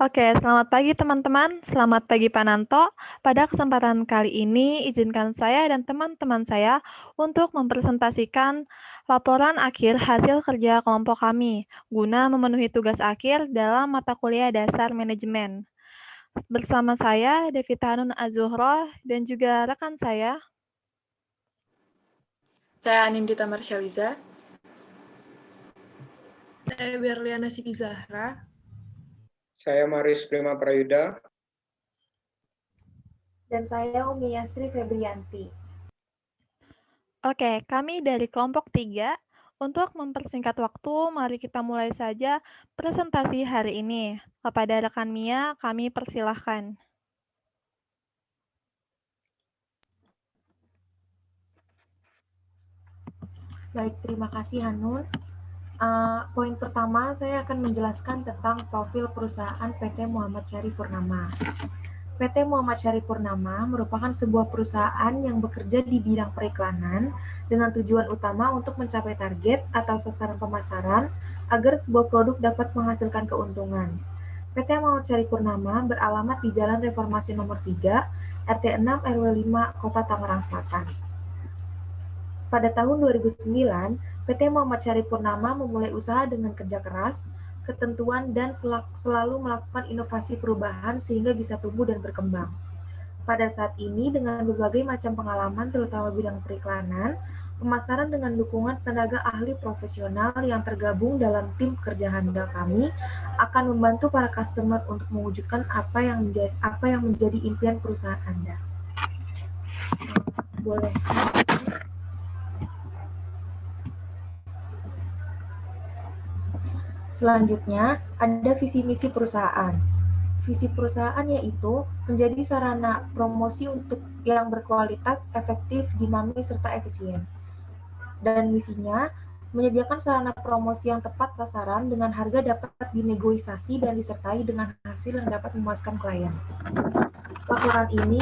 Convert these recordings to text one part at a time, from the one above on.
Oke, selamat pagi teman-teman. Selamat pagi Pak Nanto. Pada kesempatan kali ini, izinkan saya dan teman-teman saya untuk mempresentasikan laporan akhir hasil kerja kelompok kami, guna memenuhi tugas akhir dalam mata kuliah dasar manajemen. Bersama saya, Devita Hanun Azuhro, dan juga rekan saya. Saya Anindita Marsyaliza. Saya Berliana Siti Zahra. Saya Maris Prima Prayuda. Dan saya Umi Yasri Febrianti. Oke, kami dari kelompok 3. Untuk mempersingkat waktu, mari kita mulai saja presentasi hari ini. Kepada rekan Mia, kami persilahkan. Baik, terima kasih Hanun. Poin pertama, saya akan menjelaskan tentang profil perusahaan PT Muhammad Syarif Purnama. PT Muhammad Syarif Purnama merupakan sebuah perusahaan yang bekerja di bidang periklanan dengan tujuan utama untuk mencapai target atau sasaran pemasaran agar sebuah produk dapat menghasilkan keuntungan. PT Muhammad Syarif Purnama beralamat di Jalan Reformasi Nomor 3, RT 6 RW 5, Kota Tangerang Selatan. Pada tahun 2009, PT Muhammad Syarif Purnama memulai usaha dengan kerja keras, ketentuan, dan selalu melakukan inovasi perubahan sehingga bisa tumbuh dan berkembang. Pada saat ini, dengan berbagai macam pengalaman, terutama bidang periklanan, pemasaran dengan dukungan tenaga ahli profesional yang tergabung dalam tim kerja handal kami akan membantu para customer untuk mewujudkan apa yang menjadi impian perusahaan Anda. Boleh. Selanjutnya, ada visi misi perusahaan. Visi perusahaan yaitu menjadi sarana promosi untuk yang berkualitas, efektif, dinamis, serta efisien. Dan misinya, menyediakan sarana promosi yang tepat sasaran dengan harga dapat dinegosiasi dan disertai dengan hasil yang dapat memuaskan klien. Laporan ini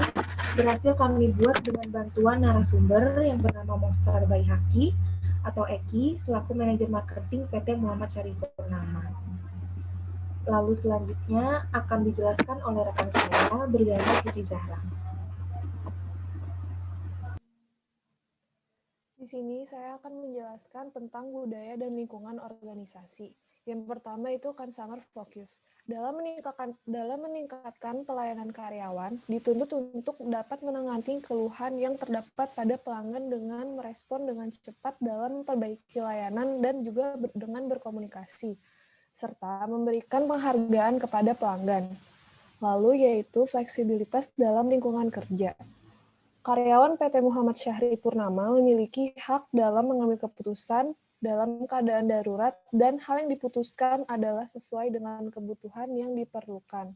berhasil kami buat dengan bantuan narasumber yang bernama Mohtar Baihaqi atau Eki selaku manajer marketing PT Muhammad Syarif Purnama. Lalu selanjutnya akan dijelaskan oleh rekan saya, Berliana Siti Zahra. Di sini saya akan menjelaskan tentang budaya dan lingkungan organisasi. Yang pertama itu customer focus. Dalam meningkatkan pelayanan karyawan, dituntut untuk dapat menangani keluhan yang terdapat pada pelanggan dengan merespon dengan cepat dalam memperbaiki layanan dan juga dengan berkomunikasi, serta memberikan penghargaan kepada pelanggan. Lalu yaitu fleksibilitas dalam lingkungan kerja. Karyawan PT Muhammad Syarif Purnama memiliki hak dalam mengambil keputusan dalam keadaan darurat dan hal yang diputuskan adalah sesuai dengan kebutuhan yang diperlukan.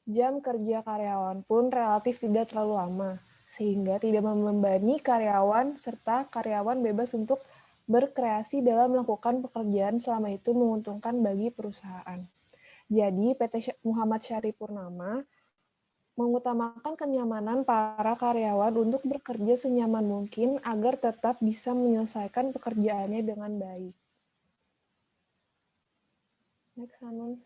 Jam kerja karyawan pun relatif tidak terlalu lama, sehingga tidak membebani karyawan serta karyawan bebas untuk berkreasi dalam melakukan pekerjaan selama itu menguntungkan bagi perusahaan. Jadi PT Muhammad Syarif Purnama mengutamakan kenyamanan para karyawan untuk bekerja senyaman mungkin agar tetap bisa menyelesaikan pekerjaannya dengan baik. Next, Hanun.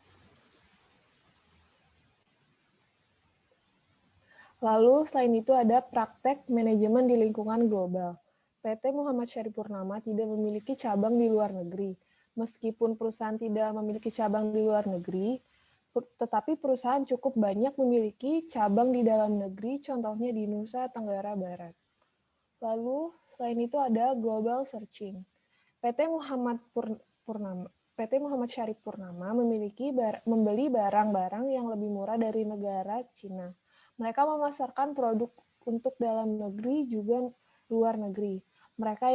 Lalu selain itu ada praktek manajemen di lingkungan global. PT Muhammad Syarif Purnama tidak memiliki cabang di luar negeri. Meskipun perusahaan tidak memiliki cabang di luar negeri, tetapi perusahaan cukup banyak memiliki cabang di dalam negeri, contohnya di Nusa Tenggara Barat. Lalu, selain itu ada global searching. PT Muhammad Syarif Purnama membeli barang-barang yang lebih murah dari negara Cina. Mereka memasarkan produk untuk dalam negeri juga luar negeri. Mereka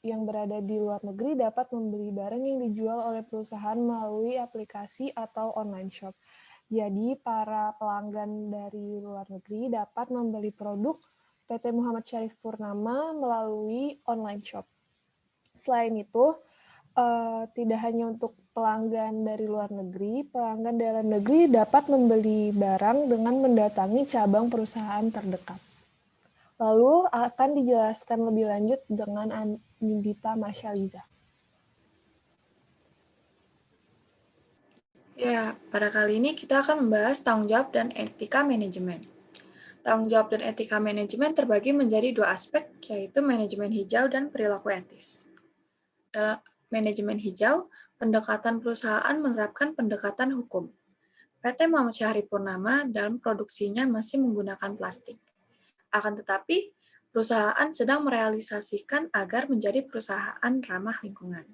yang berada di luar negeri dapat membeli barang yang dijual oleh perusahaan melalui aplikasi atau online shop. Jadi, para pelanggan dari luar negeri dapat membeli produk PT Muhammad Syarif Purnama melalui online shop. Selain itu, tidak hanya untuk pelanggan dari luar negeri, pelanggan dalam negeri dapat membeli barang dengan mendatangi cabang perusahaan terdekat. Lalu akan dijelaskan lebih lanjut dengan Anindita Marsyaliza. Ya, pada kali ini kita akan membahas tanggung jawab dan etika manajemen. Tanggung jawab dan etika manajemen terbagi menjadi dua aspek, yaitu manajemen hijau dan perilaku etis. Dalam manajemen hijau, pendekatan perusahaan menerapkan pendekatan hukum. PT Muhammad Syahri Purnama dalam produksinya masih menggunakan plastik. Akan tetapi, perusahaan sedang merealisasikan agar menjadi perusahaan ramah lingkungan.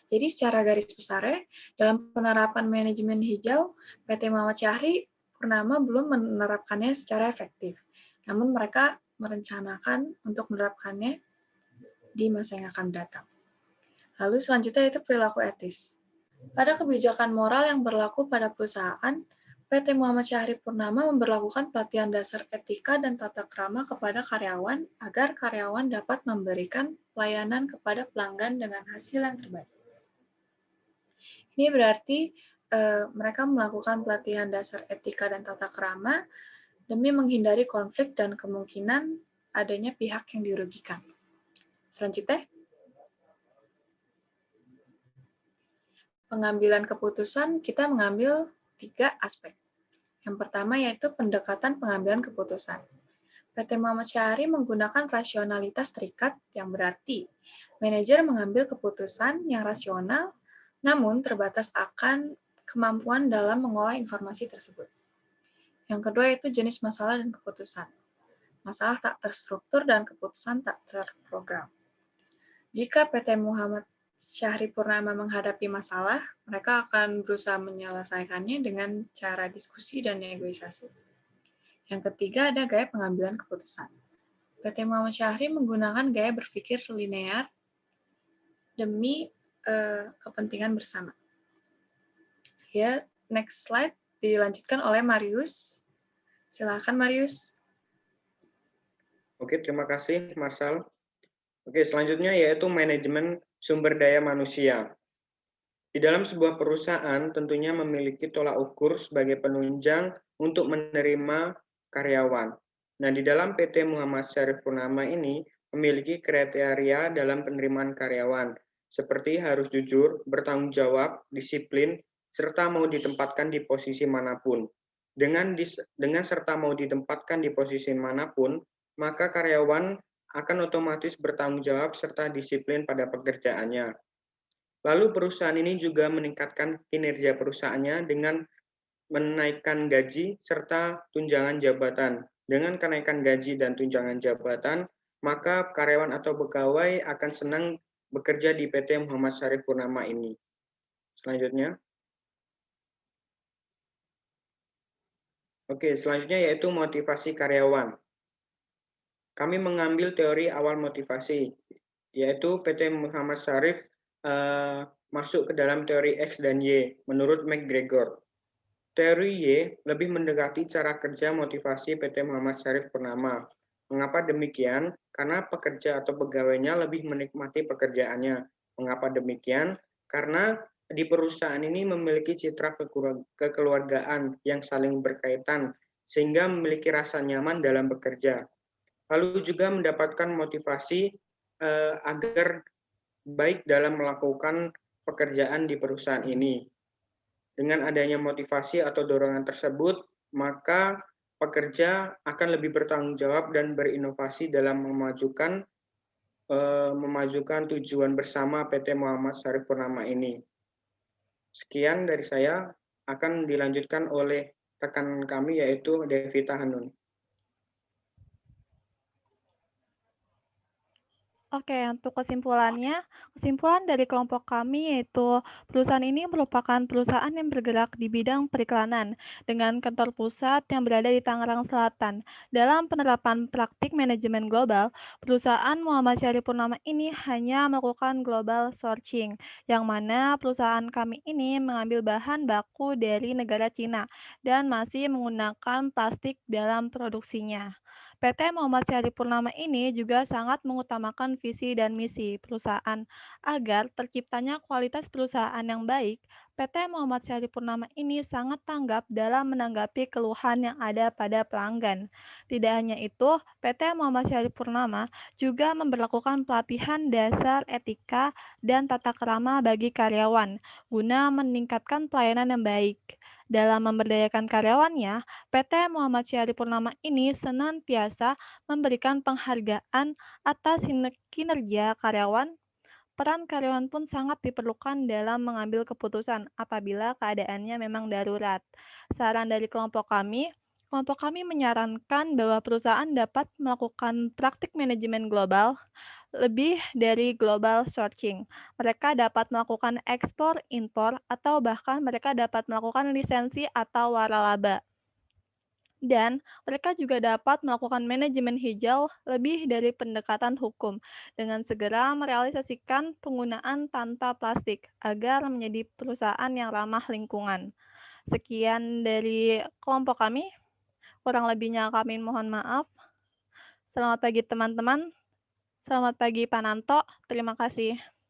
Jadi secara garis besarnya, dalam penerapan manajemen hijau, PT Muhammad Syahri Purnama belum menerapkannya secara efektif. Namun mereka merencanakan untuk menerapkannya di masa yang akan datang. Lalu selanjutnya itu perilaku etis. Pada kebijakan moral yang berlaku pada perusahaan, PT Muhammad Syahri Purnama memberlakukan pelatihan dasar etika dan tata krama kepada karyawan agar karyawan dapat memberikan pelayanan kepada pelanggan dengan hasil yang terbaik. Ini berarti mereka melakukan pelatihan dasar etika dan tata krama demi menghindari konflik dan kemungkinan adanya pihak yang dirugikan. Selanjutnya, pengambilan keputusan kita mengambil 3 aspek. Yang pertama yaitu pendekatan pengambilan keputusan. PT Muhammad Syahri menggunakan rasionalitas terikat yang berarti manajer mengambil keputusan yang rasional namun terbatas akan kemampuan dalam mengolah informasi tersebut. Yang kedua itu jenis masalah dan keputusan. Masalah tak terstruktur dan keputusan tak terprogram. Jika PT Muhammad Syahri Purnama menghadapi masalah, mereka akan berusaha menyelesaikannya dengan cara diskusi dan negosiasi. Yang ketiga ada gaya pengambilan keputusan. PT Muhammad Syahri menggunakan gaya berpikir linear demi kepentingan bersama. Ya, next slide dilanjutkan oleh Marius. Silakan Marius. Oke, terima kasih Marshall. Oke, selanjutnya yaitu manajemen sumber daya manusia. Di dalam sebuah perusahaan tentunya memiliki tolak ukur sebagai penunjang untuk menerima karyawan. Nah, di dalam PT Muhammad Syahri Purnama ini memiliki kriteria dalam penerimaan karyawan, seperti harus jujur, bertanggung jawab, disiplin, serta mau ditempatkan di posisi manapun. Dengan serta mau ditempatkan di posisi manapun, maka karyawan akan otomatis bertanggung jawab serta disiplin pada pekerjaannya. Lalu perusahaan ini juga meningkatkan kinerja perusahaannya dengan menaikkan gaji serta tunjangan jabatan. Dengan kenaikan gaji dan tunjangan jabatan, maka karyawan atau pegawai akan senang bekerja di PT Muhammad Syahri Purnama ini. Selanjutnya. Oke, selanjutnya yaitu motivasi karyawan. Kami mengambil teori awal motivasi, yaitu PT Muhammad Syahri masuk ke dalam teori X dan Y menurut McGregor. Teori Y lebih mendekati cara kerja motivasi PT Muhammad Syahri Purnama. Mengapa demikian? Karena pekerja atau pegawainya lebih menikmati pekerjaannya. Mengapa demikian? Karena di perusahaan ini memiliki citra kekeluargaan yang saling berkaitan, sehingga memiliki rasa nyaman dalam bekerja. Lalu juga mendapatkan motivasi agar baik dalam melakukan pekerjaan di perusahaan ini. Dengan adanya motivasi atau dorongan tersebut, maka pekerja akan lebih bertanggung jawab dan berinovasi dalam memajukan tujuan bersama PT Muhammad Syahri Purnama ini. Sekian dari saya, akan dilanjutkan oleh rekan kami yaitu Devita Hanun. Oke, untuk kesimpulan dari kelompok kami yaitu perusahaan ini merupakan perusahaan yang bergerak di bidang periklanan dengan kantor pusat yang berada di Tangerang Selatan. Dalam penerapan praktik manajemen global, perusahaan Muhammad Syahri Purnama ini hanya melakukan global sourcing, yang mana perusahaan kami ini mengambil bahan baku dari negara Cina dan masih menggunakan plastik dalam produksinya. PT Muhammad Syarif Purnama ini juga sangat mengutamakan visi dan misi perusahaan agar terciptanya kualitas perusahaan yang baik. PT Muhammad Syarif Purnama ini sangat tanggap dalam menanggapi keluhan yang ada pada pelanggan. Tidak hanya itu, PT Muhammad Syarif Purnama juga memberlakukan pelatihan dasar etika dan tata krama bagi karyawan guna meningkatkan pelayanan yang baik. Dalam memberdayakan karyawannya, PT Muhammad Syarif Purnama ini senantiasa memberikan penghargaan atas kinerja karyawan. Peran karyawan pun sangat diperlukan dalam mengambil keputusan apabila keadaannya memang darurat. Saran dari kelompok kami menyarankan bahwa perusahaan dapat melakukan praktik manajemen global lebih dari global sourcing. Mereka dapat melakukan ekspor, impor, atau bahkan mereka dapat melakukan lisensi atau waralaba. Dan mereka juga dapat melakukan manajemen hijau lebih dari pendekatan hukum dengan segera merealisasikan penggunaan tanpa plastik agar menjadi perusahaan yang ramah lingkungan. Sekian dari kelompok kami. Kurang lebihnya kami mohon maaf. Selamat pagi teman-teman. Selamat pagi Pak Nanto. Terima kasih.